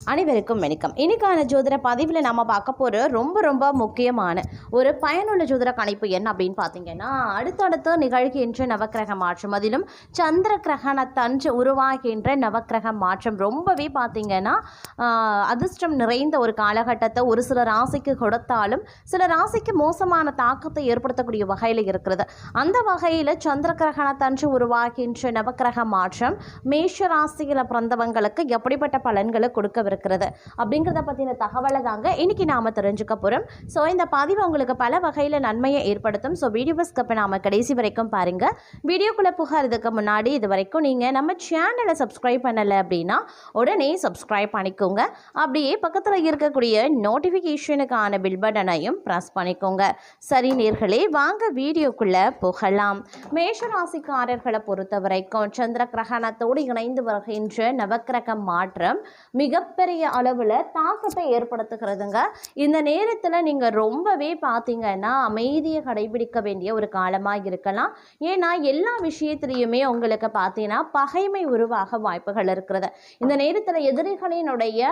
அனைவருக்கும் வணக்கம். இன்னைக்கான ஜோதிட பதிவில் நம்ம பார்க்க போகிற ரொம்ப முக்கியமான ஒரு பயனுள்ள ஜோதிட கணிப்பு என்ன அப்படின்னு பார்த்தீங்கன்னா, அடுத்தடுத்து நிகழ்கின்ற நவக்கிரக மாற்றம், அதிலும் சந்திர கிரகணத்தன்று உருவாகின்ற நவக்கிரக மாற்றம் ரொம்பவே பார்த்தீங்கன்னா அதிர்ஷ்டம் நிறைந்த ஒரு காலகட்டத்தை ஒரு சில ராசிக்கு கொடுத்தாலும் சில ராசிக்கு மோசமான தாக்கத்தை ஏற்படுத்தக்கூடிய வகையில் இருக்கிறது. அந்த வகையில் சந்திர கிரகணத்தன்று உருவாகின்ற நவக்கிரக மாற்றம் மேஷ ராசியில் பிறந்தவங்களுக்கு எப்படிப்பட்ட பலன்களை கொடுக்க இருக்கிறது அப்படிங்கிறத பற்றின தகவலை தாங்க இன்னைக்கு நாம தெரிஞ்சுக்க போகிறோம். ஸோ இந்த பதிவு உங்களுக்கு பல வகையில் நன்மையை ஏற்படுத்தும். ஸோ வீடியோ ஸ்கிப் நாம கடைசி வரைக்கும் பாருங்க. வீடியோக்குள்ளே புகாரதுக்கு முன்னாடி இது வரைக்கும் நீங்கள் நம்ம சேனலை சப்ஸ்கிரைப் பண்ணலை அப்படின்னா உடனே சப்ஸ்கிரைப் பண்ணிக்கோங்க. அப்படியே பக்கத்தில் இருக்கக்கூடிய நோட்டிஃபிகேஷனுக்கான பில் பட்டனையும் ப்ரெஸ் பண்ணிக்கோங்க. சரி நேர்களே, வாங்க வீடியோக்குள்ளே போகலாம். மேஷராசிக்காரர்களை பொறுத்த வரைக்கும் சந்திர கிரகணத்தோடு இணைந்து வருகின்ற நவக்கிரக மாற்றம் மிகப்பெரிய அளவில் தாக்கத்தை ஏற்படுத்துகிறதுங்க. இந்த நேரத்தில் நீங்கள் ரொம்பவே பார்த்தீங்கன்னா அமைதியை கடைபிடிக்க வேண்டிய ஒரு காலமாக இருக்கலாம். ஏன்னா எல்லா விஷயத்திலையுமே உங்களுக்கு பார்த்தீங்கன்னா பகைமை உருவாக வாய்ப்புகள் இருக்கிறது. இந்த நேரத்தில் எதிரிகளினுடைய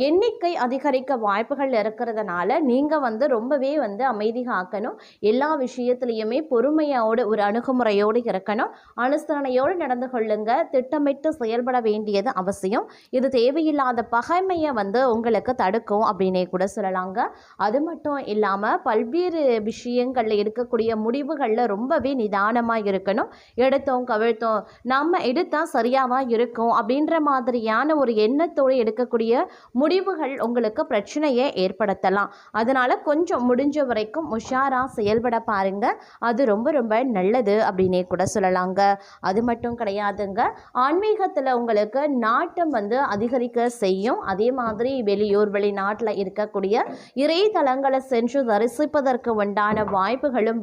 எண்ணிக்கை அதிகரிக்க வாய்ப்புகள் இருக்கிறதுனால நீங்கள் ரொம்பவே அமைதி காக்கணும். எல்லா விஷயத்திலையுமே பொறுமையோடு ஒரு அணுகுமுறையோடு இருக்கணும். அனுசரணையோடு நடந்து கொள்ளுங்க. திட்டமிட்டு செயல்பட வேண்டியது அவசியம். இது தேவையில்லாத பகைமையை உங்களுக்கு தடுக்கும் அப்படின்னே கூட சொல்லலாங்க. அது மட்டும் இல்லாமல் பல்வேறு விஷயங்களில் எடுக்கக்கூடிய முடிவுகளில் ரொம்பவே நிதானமாக இருக்கணும். எடுத்தோம் கவிழ்த்தோம் நம்ம எடுத்தால் சரியாவா இருக்கும் அப்படின்ற மாதிரியான ஒரு எண்ணத்தோடு எடுக்கக்கூடிய முடிவுகள் உங்களுக்கு பிரச்சனையை ஏற்படுத்தலாம். அதனால கொஞ்சம் முடிஞ்ச வரைக்கும் உஷாரா செயல்பட பாருங்க. அது ரொம்ப நல்லது அப்படின்னே கூட சொல்லலாங்க. அது மட்டும் கிடையாதுங்க, ஆன்மீகத்தில் உங்களுக்கு நாட்டம் அதிகரிக்க செய்யும். அதே மாதிரி வெளியூர் வெளிநாட்டில் இருக்கக்கூடிய இறைத்தலங்களை சென்று தரிசிப்பதற்கு உண்டான வாய்ப்புகளும்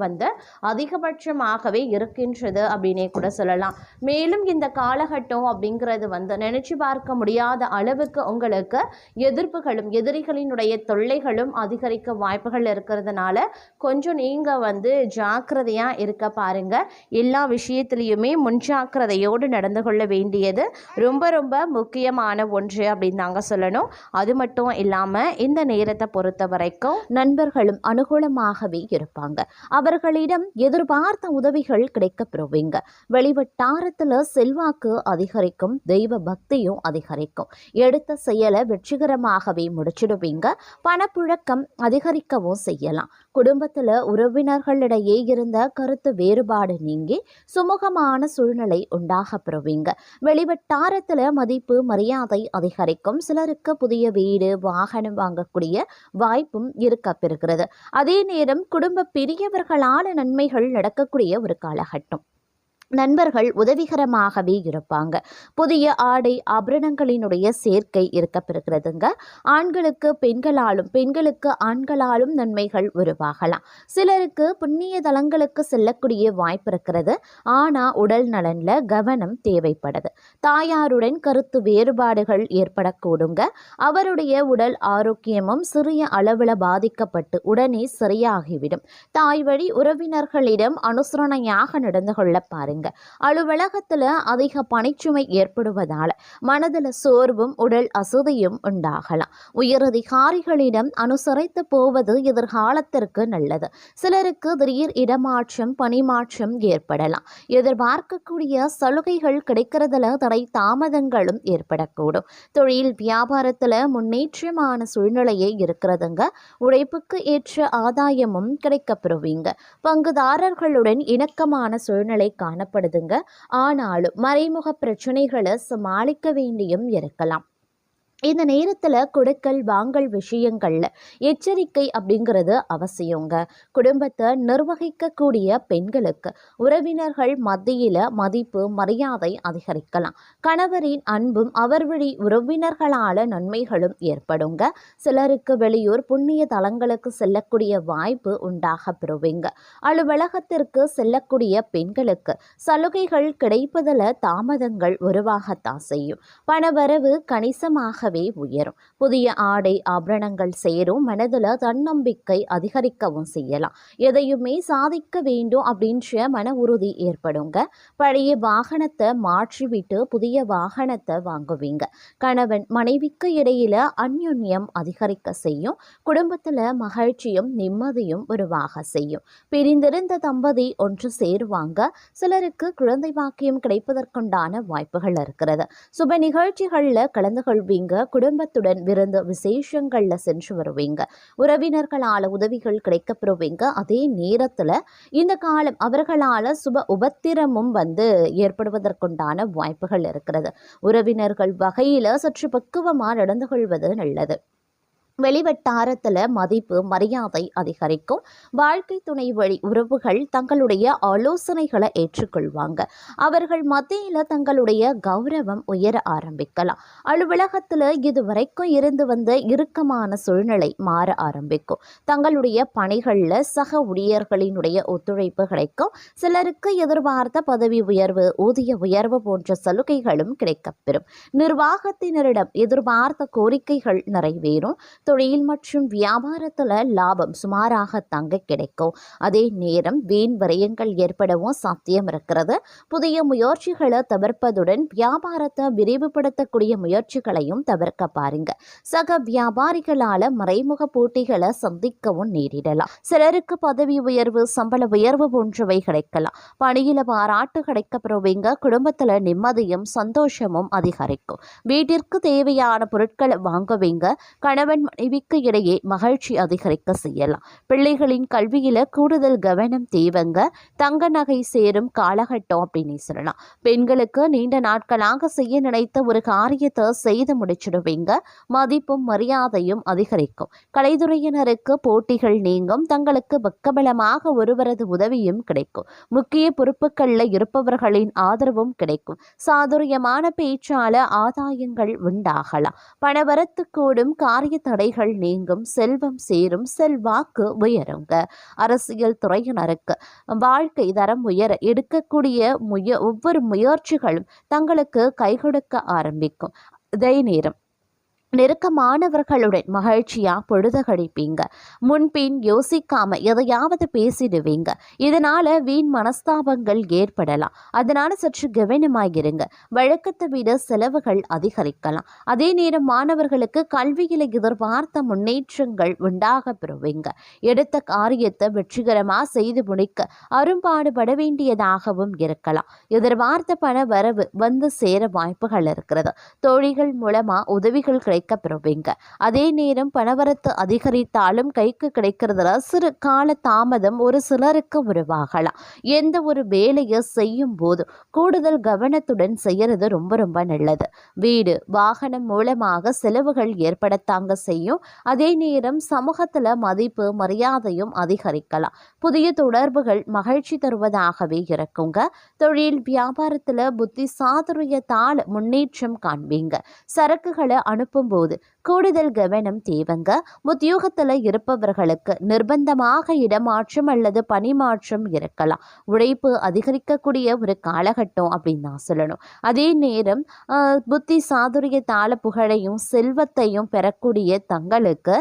அதிகபட்சமாகவே இருக்கின்றது அப்படின்னே கூட சொல்லலாம். மேலும் இந்த காலகட்டம் அப்படிங்கிறது நினைச்சு பார்க்க முடியாத அளவுக்கு உங்களுக்கு எதிர்ப்புகளும் எதிரிகளினுடைய தொல்லைகளும் அதிகரிக்க வாய்ப்புகள் இருக்கிறதுனால கொஞ்சம் நீங்க ஜாக்கிரதையா இருக்க பாருங்க. எல்லா விஷயத்திலையுமே முன்ஜாக்கிரதையோடு நடந்து கொள்ள வேண்டியது ரொம்ப முக்கியமான ஒன்று அப்படின்னு தாங்க சொல்லணும். அது மட்டும் இல்லாமல் இந்த நேரத்தை பொறுத்த வரைக்கும் நண்பர்களும் அனுகூலமாகவே இருப்பாங்க. அவர்களிடம் எதிர்பார்த்த உதவிகள் கிடைக்க பெறுவீங்க. வெளிவட்டாரத்தில் செல்வாக்கு அதிகரிக்கும். தெய்வ பக்தியும் அதிகரிக்கும். எடுத்த செயலை வெற்றிகரமாகவே முடிச்சிடுவீங்க. பணப்புழக்கம் அதிகரிக்கவும் செய்யலாம். குடும்பத்தில் உறவினர்களிடையே இருந்த கருத்து வேறுபாடு நீங்கி சுமூகமான சூழ்நிலை உண்டாக பெறுவீங்க. வெளிவட்டாரத்தில் மதிப்பு மரியாதை அதிகரிக்கும். சிலருக்கு புதிய வீடு வாகனம் வாங்கக்கூடிய வாய்ப்பும் இருக்க பெறுகிறது. அதே நேரம் குடும்ப பெரியவர்களான நன்மைகள் நடக்கக்கூடிய ஒரு காலகட்டம். நண்பர்கள் உதவிகரமாகவே இருப்பாங்க. புதிய ஆடை ஆபரணங்களினுடைய சேர்க்கை இருக்க பெறுகிறதுங்க. ஆண்களுக்கு பெண்களாலும் பெண்களுக்கு ஆண்களாலும் நன்மைகள் உருவாகலாம். சிலருக்கு புண்ணிய தலங்களுக்கு செல்லக்கூடிய வாய்ப்பு இருக்கிறது. ஆனால் உடல் நலன்ல கவனம் தேவைப்படுது. தாயாருடன் கருத்து வேறுபாடுகள் ஏற்படக்கூடுங்க. அவருடைய உடல் ஆரோக்கியமும் சிறிய அளவில் பாதிக்கப்பட்டு உடனே சரியாகிவிடும். தாய் வழி உறவினர்களிடம் அனுசரணையாக நடந்து கொள்ள பாருங்க. அலுவலகத்துல அதிக பணிச்சுமை ஏற்படுவதால மனதில் சோர்வும் உடல் அசதியும் உண்டாகலாம். உயரதிகாரிகளிடம் அனுசரித்து போவது எதிர்காலத்திற்கு நல்லது. சிலருக்கு திடீர் இடமாற்றம் பணிமாற்றம் ஏற்படலாம். எதிர்பார்க்கக்கூடிய சலுகைகள் கிடைக்கிறதுல தடை தாமதங்களும் ஏற்படக்கூடும். தொழில் வியாபாரத்துல முன்னேற்றமான சூழ்நிலையே இருக்கிறதுங்க. உழைப்புக்கு ஏற்ற ஆதாயமும் கிடைக்கப்பெறுவீங்க. பங்குதாரர்களுடன் இணக்கமான சூழ்நிலை காண ஆனாலும் மறைமுக பிரச்சனைகளை சமாளிக்க வேண்டியும் இருக்கலாம். இந்த நேரத்தில் கொடுக்கல் வாங்கல் விஷயங்கள்ல எச்சரிக்கை அப்படிங்கிறது அவசியங்க. குடும்பத்தை நிர்வகிக்கக்கூடிய பெண்களுக்கு உறவினர்கள் மத்தியில் மதிப்பு மரியாதை அதிகரிக்கலாம். கணவரின் அன்பும் அவர் வழி உறவினர்களால நன்மைகளும் ஏற்படுங்க. சிலருக்கு வெளியூர் புண்ணிய தலங்களுக்கு செல்லக்கூடிய வாய்ப்பு உண்டாக பெறுவீங்க. அலுவலகத்திற்கு செல்லக்கூடிய பெண்களுக்கு சலுகைகள் கிடைப்பதில் தாமதங்கள் உருவாகத்தான் செய்யும். பணவரவு கணிசமாக தானாகவே உயரும். புதிய ஆடை ஆபரணங்கள் சேரும். மனதில் தன்னம்பிக்கை அதிகரிக்கவும் செய்யலாம். எதையுமே சாதிக்க வேண்டும் அப்படின்ற மன உறுதி ஏற்படுங்க. பழைய வாகனத்தை மாற்றிவிட்டு புதிய வாகனத்தை வாங்குவீங்க. கணவன் மனைவிக்கு இடையில அந்யோன்யம் அதிகரிக்க செய்யும். குடும்பத்தில் மகிழ்ச்சியும் நிம்மதியும் உருவாக செய்யும். பிரிந்திருந்த தம்பதி ஒன்று சேருவாங்க. சிலருக்கு குழந்தை பாக்கியம் கிடைப்பதற்குண்டான வாய்ப்புகள் இருக்கிறது. சுப நிகழ்ச்சிகளில் கலந்து கொள்வீங்க. குடும்பத்துடன் விருந்து விசேஷங்களில் சென்று வருவீங்க. உறவினர்களால் உதவிகள் கிடைக்கப்பெறுவீங்க. அதே நேரத்தில் இந்த காலம் அவர்களால் சுப உபத்திரமும் ஏற்படுவதற்குண்டான வாய்ப்புகள் இருக்கிறது. உறவினர்கள் வகையில் சற்று பக்குவமாக நடந்து கொள்வது நல்லது. வெளிவட்டாரத்தில் மதிப்பு மரியாதை அதிகரிக்கும். வாழ்க்கை துணை வழி உறவுகள் தங்களுடைய ஆலோசனைகளை ஏற்றுக்கொள்வாங்க. அவர்கள் மத்தியில் தங்களுடைய கௌரவம் உயர ஆரம்பிக்கலாம். அலுவலகத்தில் இதுவரைக்கும் இருந்து வந்த இறுக்கமான சூழ்நிலை மாற ஆரம்பிக்கும். தங்களுடைய பணிகளில் சக ஊழியர்களினுடைய ஒத்துழைப்பு கிடைக்கும். சிலருக்கு எதிர்பார்த்த பதவி உயர்வு ஊதிய உயர்வு போன்ற சலுகைகளும் கிடைக்கப்பெறும். நிர்வாகத்தினரிடம் எதிர்பார்த்த கோரிக்கைகள் நிறைவேறும். தொழில் மற்றும் வியாபாரத்தில் லாபம் சுமாராக தங்க கிடைக்கும். அதே நேரம் வீண் விரயங்கள் ஏற்படவும் சாத்தியம் இருக்கிறது. புதிய முயற்சிகளை தவிர்ப்பதுடன் வியாபாரத்தை விரிவுபடுத்தக்கூடிய முயற்சிகளையும் தவிர்க்க பாருங்க. சக வியாபாரிகளால் மறைமுக போட்டிகளை சந்திக்கவும் நேரிடலாம். சிலருக்கு பதவி உயர்வு சம்பள உயர்வு போன்றவை கிடைக்கலாம். பணியில பாராட்டு கிடைக்கப்பெறுவீங்க. குடும்பத்தில் நிம்மதியும் சந்தோஷமும் அதிகரிக்கும். வீட்டிற்கு தேவையான பொருட்களை வாங்குவீங்க. கணவன் மனைவிக்கு இடையே மகிழ்ச்சி அதிகரிக்க செய்யலாம். பிள்ளைகளின் கல்வியில கூடுதல் கவனம் தேவைங்க. தங்க நகை சேரும் காலகட்டம் அப்படின்னு சொல்லலாம். பெண்களுக்கு நீண்ட நாட்களாக செய்ய நினைத்த ஒரு காரியத்தை செய்து முடிச்சிடுவீங்க. மதிப்பும் மரியாதையும் அதிகரிக்கும். கலைத்துறையினருக்கு போட்டிகள் நீங்கும். தங்களுக்கு பக்கபலமாக ஒருவரது உதவியும் கிடைக்கும். முக்கிய பொறுப்புகளில் இருப்பவர்களின் ஆதரவும் கிடைக்கும். சாதுரியமான பேச்சால ஆதாயங்கள் உண்டாகலாம். பணவரத்து கூடும். காரிய தடைகள் நீங்கும். செல்வம் சேரும். செல்வாக்கு உயருங்க. அரசியல் துறையினருக்கு வாழ்க்கை தரம் உயர எடுக்கக்கூடிய ஒவ்வொரு முயற்சிகளும் தங்களுக்கு கை கொடுக்க ஆரம்பிக்கும். அதே நேரம் நெருக்கமானவர்களுடன் மகிழ்ச்சியா பொழுது கழிப்பீங்க. முன்பின் யோசிக்காம எதையாவது பேசிடுவீங்க. இதனால வீண் மனஸ்தாபங்கள் ஏற்படலாம். அதனால சற்று கவனமாகிருங்க. வழக்கத்தை விட செலவுகள் அதிகரிக்கலாம். அதே நேரம் மாணவர்களுக்கு கல்வியில எதிர்பார்த்த முன்னேற்றங்கள் உண்டாக பெறுவீங்க. எடுத்த காரியத்தை வெற்றிகரமா செய்து முடிக்க அரும்பாடுபட வேண்டியதாகவும் இருக்கலாம். எதிர்பார்த்த பண வரவு வந்து சேர வாய்ப்புகள் இருக்கிறது. தோழிகள் மூலமா உதவிகள் கிடைக்கப்பெறுவீங்க. அதே நேரம் பணவரத்து அதிகரித்தாலும் கைக்கு கிடைக்கிறதுல சிறு கால தாமதம் ஒரு சிலருக்கு உருவாகலாம். எந்த ஒரு வேலையை செய்யும் போது கூடுதல் கவனத்துடன் செய்யறது ரொம்ப ரொம்ப நல்லது. வீடு வாகனம் மூலமாக செலவுகள் ஏற்படத்தாங்க செய்யும். அதே நேரம் சமூகத்துல மதிப்பு மரியாதையும் அதிகரிக்கலாம். புதிய தொடர்புகள் மகிழ்ச்சி தருவதாகவே இருக்குங்க. தொழில் வியாபாரத்துல புத்தி சாதுரியத்தால் முன்னேற்றம் காண்பீங்க. சரக்குகளை அனுப்பும் போது கூடுதல் கவனம் தேவைங்க. உத்தியோகத்தில் இருப்பவர்களுக்கு நிர்பந்தமாக இடமாற்றம் அல்லது பணிமாற்றம் இருக்கலாம். உழைப்பு அதிகரிக்கக்கூடிய ஒரு காலகட்டம் அப்படின்னு தான் சொல்லணும். அதே நேரம் புத்தி சாதுரியத்தால புகழையும் செல்வத்தையும் பெறக்கூடிய தங்களுக்கு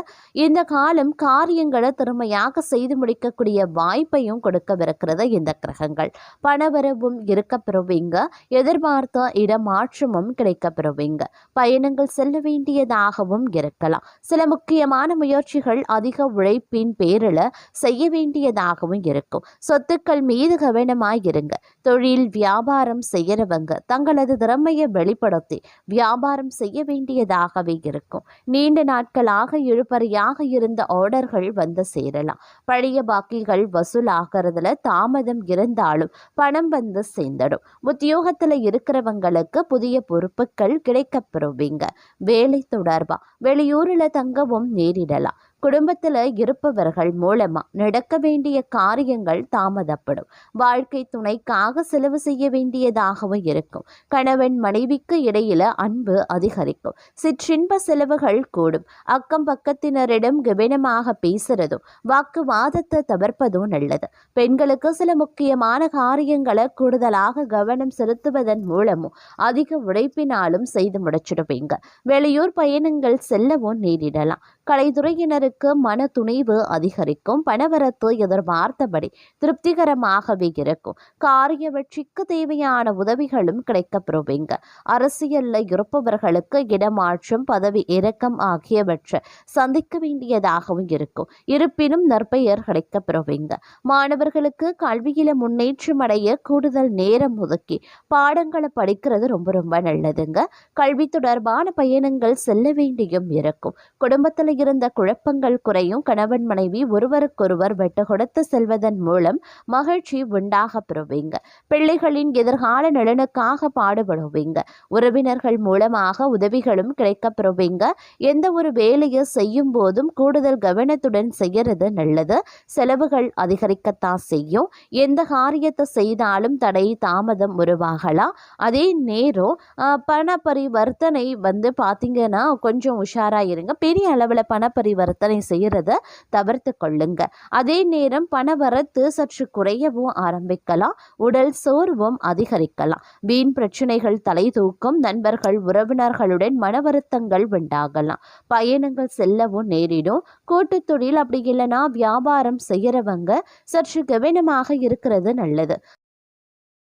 இந்த காலம் காரியங்களை திறமையாக செய்து முடிக்கக்கூடிய வாய்ப்பையும் கொடுக்கவிருக்கிறது இந்த கிரகங்கள். பணவரவும் இருக்கப்பெறுவீங்க. எதிர்பார்த்த இடமாற்றமும் கிடைக்கப்பெறுவீங்க. பயணங்கள் செல்ல வேண்டியதாகவும் இருக்கலாம். சில முக்கியமான முயற்சிகள் அதிக உழைப்பின் பேரில் செய்ய வேண்டியதாகவும் இருக்கும். சொத்துக்கள் மீது கவனமாயிருங்க. தொழில் வியாபாரம் செய்யறவங்க தங்களது திறமையை வெளிப்படுத்தி வியாபாரம் செய்ய வேண்டியதாகவே இருக்கும். நீண்ட நாட்களாக இழுபறியாக இருந்த ஆர்டர்கள் வந்து சேரலாம். பழைய பாக்கிகள் வசூலாகிறதுல தாமதம் இருந்தாலும் பணம் வந்து சேர்ந்துடும். உத்தியோகத்தில் இருக்கிறவங்களுக்கு புதிய பொறுப்புகள் கிடைக்கப்பெறுவீங்க. வேலை தொடர்பா வெளியூரில் தங்கவும் நேரிடலாம். குடும்பத்தில் இருப்பவர்கள் மூலமா நடக்க வேண்டிய காரியங்கள் தாமதப்படும். வாழ்க்கை துணைக்காக செலவு செய்ய வேண்டியதாகவும் இருக்கும். கணவன் மனைவிக்கு இடையில அன்பு அதிகரிக்கும். சிற்றின்ப செலவுகள் கூடும். அக்கம் பக்கத்தினரிடம் கவனமாக பேசுறதும் வாக்குவாதத்தை தவிர்ப்பதும் நல்லது. பெண்களுக்கு சில முக்கியமான காரியங்களை கூடுதலாக கவனம் செலுத்துவதன் மூலமும் அதிக உழைப்பினாலும் செய்து முடிச்சிடுவீங்க. வெளியூர் பயணங்கள் செல்லவும் நேரிடலாம். கலைத்துறையினருக்கு மன துணிவு அதிகரிக்கும். பணவரத்து எதிர்பார்த்தபடி திருப்திகரமாகவே இருக்கும். காரிய வெற்றிக்கு தேவையான உதவிகளும் கிடைக்கப்பெறுவீங்க. அரசியல்ல இருப்பவர்களுக்கு இடமாற்றம், பதவி இறக்கம் ஆகியவற்றை சந்திக்க வேண்டியதாகவும் இருக்கும். இருப்பினும் நற்பெயர் கிடைக்கப்பெறுவீங்க. மாணவர்களுக்கு கல்வியில முன்னேற்றம் அடைய கூடுதல் நேரம் ஒதுக்கி பாடங்களை படிக்கிறது ரொம்ப ரொம்ப நல்லதுங்க. கல்வி தொடர்பான பயணங்கள் செல்ல வேண்டியும் இருக்கும். குடும்பத்தில் இருந்த குழப்பங்கள் குறையும். கணவன் மனைவி ஒருவருக்கொருவர் வெட்டு கொடுத்து செல்வதன் மூலம் மகிழ்ச்சி உண்டாக பெறுவீங்க. பிள்ளைகளின் எதிர்கால நலனுக்காக பாடுபடுவீங்க. உறவினர்கள் மூலமாக உதவிகளும் கிடைக்கப் பெறுவீங்க. எந்த ஒரு வேலையை செய்யும் போதும் கூடுதல் கவனத்துடன் செய்யறது நல்லது. செலவுகள் அதிகரிக்கத்தான் செய்யும். எந்த காரியத்தை செய்தாலும் தடை தாமதம் உருவாகலாம். அதே நேரம் பண பரிவர்த்தனை பார்த்தீங்கன்னா கொஞ்சம் உஷாராக இருங்க. பெரிய அளவில் பண பரிவர்த்தனை செய்கிறத தவிர்த்து கொள்ளுங்க. அதே நேரம் பண வரத்து சற்று குறையவும் ஆரம்பிக்கலாம். உடல் சோர்வும் அதிகரிக்கலாம். வீண் பிரச்சனைகள் தலை தூக்கும். நண்பர்கள் உறவினர்களுடன் மன வருத்தங்கள் உண்டாகலாம். பயணங்கள் செல்லவும் நேரிடும். கூட்டு தொழில் அப்படி இல்லைன்னா வியாபாரம் செய்கிறவங்க சற்று கவனமாக இருக்கிறது நல்லது.